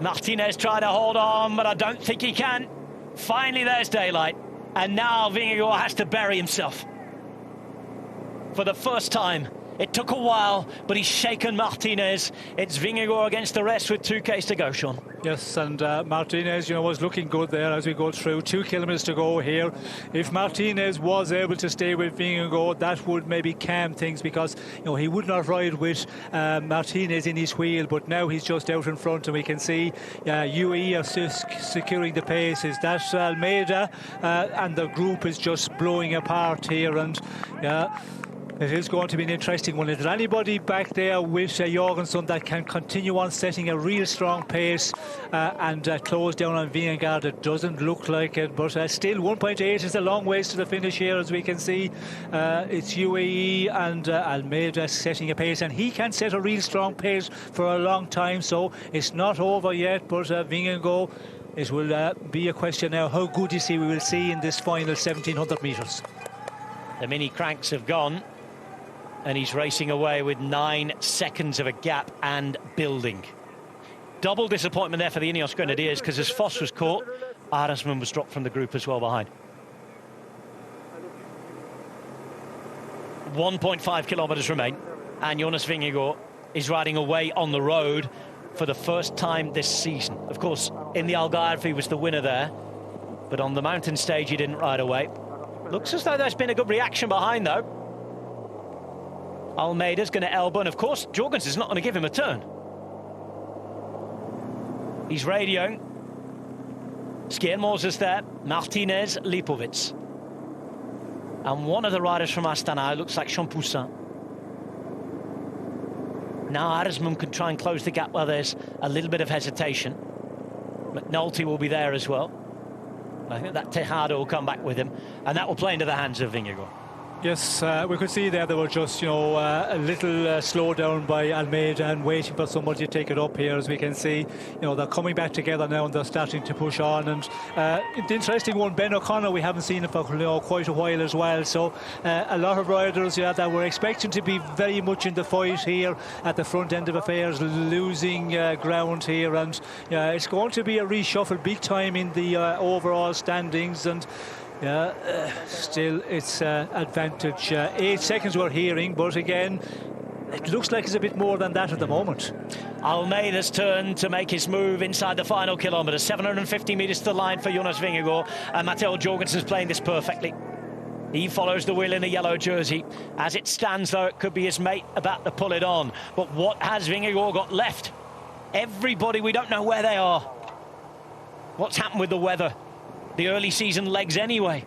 Martinez trying to hold on, but I don't think he can. Finally, there's daylight. And now Vingegaard has to bury himself. For the first time. It took a while, but he's shaken Martinez. It's Vingegaard against the rest with 2Ks to go, Sean. Yes, and Martinez, was looking good there as we go through. 2 kilometers to go here. If Martinez was able to stay with Vingegaard, that would maybe calm things, because he would not ride with Martinez in his wheel. But now he's just out in front, and we can see UAE are securing the pace. Is that Almeida, and the group is just blowing apart here, and it is going to be an interesting one. Is there anybody back there with Jorgensen that can continue on setting a real strong pace and close down on Vingegaard? It doesn't look like it, but still 1.8 is a long ways to the finish here, as we can see. It's UAE and Almeida setting a pace, and he can set a real strong pace for a long time, so it's not over yet. But Vingegaard, it will be a question now how good is he, we will see in this final 1700 metres. The mini cranks have gone, and he's racing away with 9 seconds of a gap and building. Double disappointment there for the Ineos Grenadiers, because as Foss was caught, Aresman was dropped from the group as well behind. 1.5 kilometres remain, and Jonas Vingegaard is riding away on the road for the first time this season. Of course, in the Algarve he was the winner there, but on the mountain stage he didn't ride away. Looks as though there's been a good reaction behind, though. Almeida's going to elbow, and of course Jorgensen's not going to give him a turn. He's radioing. Skjelmose is there, Martinez, Lipovic. And one of the riders from Astana looks like Champoussin. Now Aresman can try and close the gap where there's a little bit of hesitation. McNulty will be there as well. I think that Tejada will come back with him, and that will play into the hands of Vingegaard. Yes, we could see there were just, a little slowdown by Almeida and waiting for somebody to take it up here, as we can see. They're coming back together now, and they're starting to push on. And the interesting one, Ben O'Connor, we haven't seen him for quite a while as well. So a lot of riders that were expecting to be very much in the fight here at the front end of affairs, losing ground here. And it's going to be a reshuffle big time in the overall standings. And still it's advantage. 8 seconds we're hearing, but again, it looks like it's a bit more than that at the moment. Almeida's turn to make his move inside the final kilometre. 750 metres to the line for Jonas Vingegaard, and Matteo Jorgensen's playing this perfectly. He follows the wheel in the yellow jersey. As it stands, though, it could be his mate about to pull it on. But what has Vingegaard got left? Everybody, we don't know where they are. What's happened with the weather? The early season legs anyway.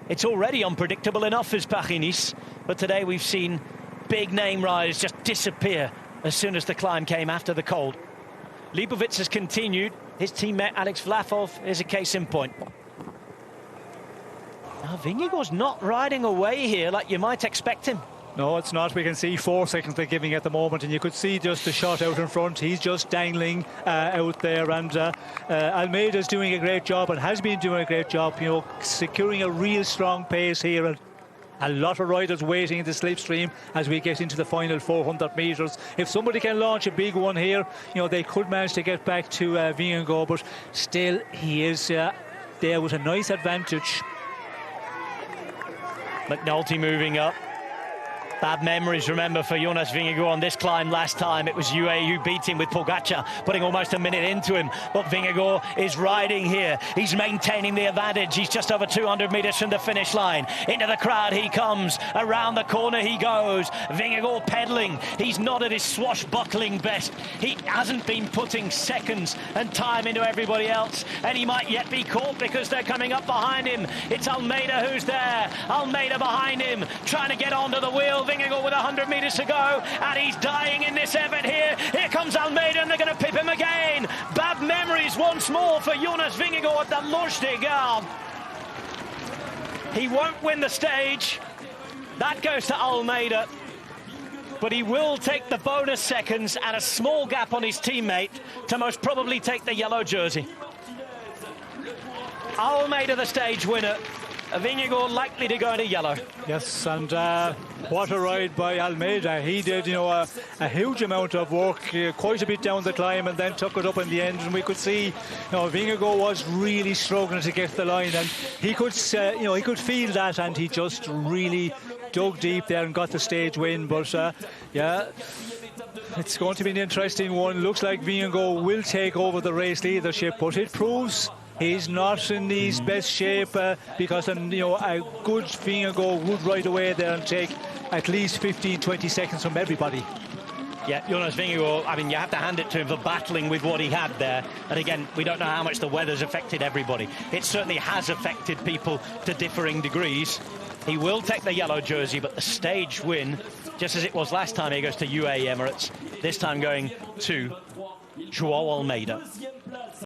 It's already unpredictable enough as Paris-Nice, but today we've seen big name riders just disappear as soon as the climb came after the cold. Lipovic has continued. His teammate Alex Vlasov is a case in point. Now Vingegaard's not riding away here like you might expect him. No, it's not. We can see 4 seconds they're giving at the moment, and you could see just the shot out in front. He's just dangling out there, and Almeida's doing a great job, and has been doing a great job, securing a real strong pace here. And a lot of riders waiting in the slipstream as we get into the final 400 metres. If somebody can launch a big one here, they could manage to get back to Vingegaard, but still he is there with a nice advantage. McNulty moving up. Bad memories, remember, for Jonas Vingegaard on this climb last time. It was UAE who beat him with Pogačar, putting almost a minute into him. But Vingegaard is riding here. He's maintaining the advantage. He's just over 200 metres from the finish line. Into the crowd he comes. Around the corner he goes. Vingegaard pedalling. He's not at his swashbuckling best. He hasn't been putting seconds and time into everybody else. And he might yet be caught because they're coming up behind him. It's Almeida who's there. Almeida behind him, trying to get onto the wheel. Vingegaard with 100 metres to go, and he's dying in this effort here. Here comes Almeida, and they're going to pip him again. Bad memories once more for Jonas Vingegaard at the Loge des Gardes. He won't win the stage. That goes to Almeida. But he will take the bonus seconds and a small gap on his teammate to most probably take the yellow jersey. Almeida, the stage winner. Vingegaard likely to go into yellow. Yes, and what a ride by Almeida. He did, you know, a huge amount of work, quite a bit down the climb, and then took it up in the end. And we could see, you know, Vingegaard was really struggling to get the line, and he could, you know, he could feel that, and he just really dug deep there and got the stage win. But yeah, it's going to be an interesting one. Looks like Vingegaard will take over the race leadership, but it proves he's not in his best shape, because you know, a good Vingegaard would right away there and take at least 15-20 seconds from everybody. Yeah, Jonas Vingegaard, I mean, you have to hand it to him for battling with what he had there. And again, we don't know how much the weather's affected everybody. It certainly has affected people to differing degrees. He will take the yellow jersey, but the stage win, just as it was last time, he goes to UAE Emirates, this time going to Joao Almeida.